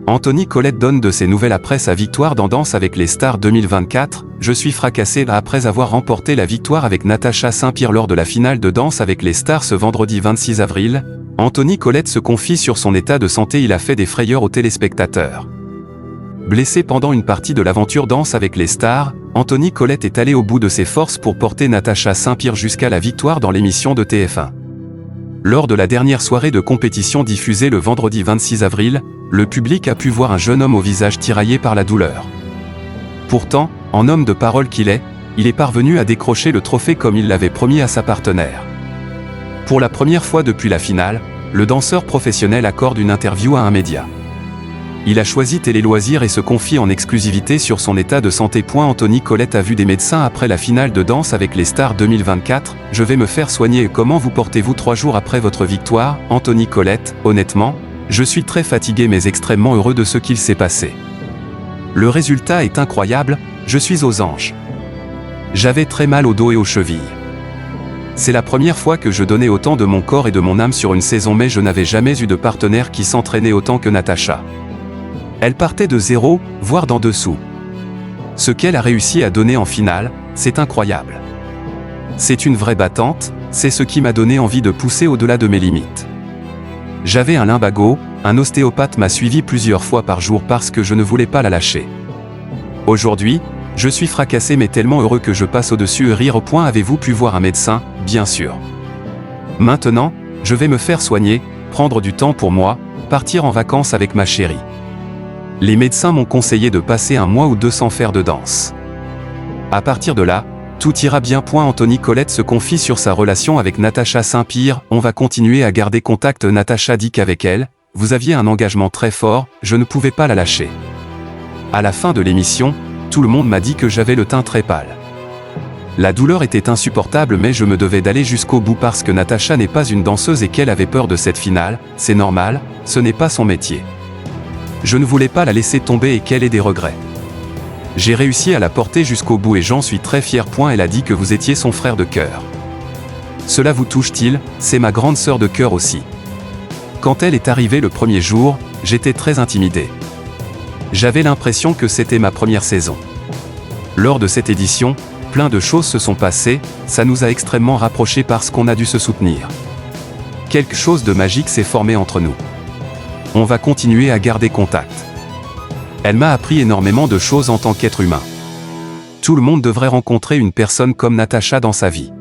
Anthony Collette donne de ses nouvelles après sa victoire dans Danse avec les stars 2024. Je suis fracassé après avoir remporté la victoire avec Natacha Saint-Pierre lors de la finale de Danse avec les stars ce vendredi 26 avril. Anthony Collette se confie sur son état de santé. Il a fait des frayeurs aux téléspectateurs. Blessé pendant une partie de l'aventure Danse avec les stars, Anthony Collette est allé au bout de ses forces pour porter Natacha Saint-Pierre jusqu'à la victoire dans l'émission de TF1. Lors de la dernière soirée de compétition diffusée le vendredi 26 avril, le public a pu voir un jeune homme au visage tiraillé par la douleur. Pourtant, en homme de parole qu'il est, il est parvenu à décrocher le trophée comme il l'avait promis à sa partenaire. Pour la première fois depuis la finale, le danseur professionnel accorde une interview à un média. Il a choisi Télé Loisirs et se confie en exclusivité sur son état de santé. Anthony Collette a vu des médecins après la finale de Danse avec les stars 2024. Je vais me faire soigner. Comment vous portez-vous 3 jours après votre victoire, Anthony Collette? Honnêtement, je suis très fatigué mais extrêmement heureux de ce qu'il s'est passé. Le résultat est incroyable, je suis aux anges. J'avais très mal au dos et aux chevilles. C'est la première fois que je donnais autant de mon corps et de mon âme sur une saison, mais je n'avais jamais eu de partenaire qui s'entraînait autant que Natacha. Elle partait de zéro, voire d'en dessous. Ce qu'elle a réussi à donner en finale, c'est incroyable. C'est une vraie battante, c'est ce qui m'a donné envie de pousser au-delà de mes limites. J'avais un lumbago, un ostéopathe m'a suivi plusieurs fois par jour parce que je ne voulais pas la lâcher. Aujourd'hui, je suis fracassé mais tellement heureux que je passe au-dessus et rire. Avez-vous pu voir un médecin? Bien sûr. Maintenant, je vais me faire soigner, prendre du temps pour moi, partir en vacances avec ma chérie. Les médecins m'ont conseillé de passer 1 mois ou 2 sans faire de danse. À partir de là, tout ira bien. Anthony Collette se confie sur sa relation avec Natacha Saint-Pierre. On va continuer à garder contact. Natacha dit qu'avec elle, vous aviez un engagement très fort, je ne pouvais pas la lâcher. À la fin de l'émission, tout le monde m'a dit que j'avais le teint très pâle. La douleur était insupportable mais je me devais d'aller jusqu'au bout parce que Natacha n'est pas une danseuse et qu'elle avait peur de cette finale. C'est normal, ce n'est pas son métier. Je ne voulais pas la laisser tomber et qu'elle ait des regrets. J'ai réussi à la porter jusqu'au bout et j'en suis très fier. Elle a dit que vous étiez son frère de cœur. Cela vous touche-t-il? C'est ma grande sœur de cœur aussi. Quand elle est arrivée le premier jour, j'étais très intimidé. J'avais l'impression que c'était ma première saison. Lors de cette édition, plein de choses se sont passées, ça nous a extrêmement rapprochés parce qu'on a dû se soutenir. Quelque chose de magique s'est formé entre nous. On va continuer à garder contact. Elle m'a appris énormément de choses en tant qu'être humain. Tout le monde devrait rencontrer une personne comme Natacha dans sa vie.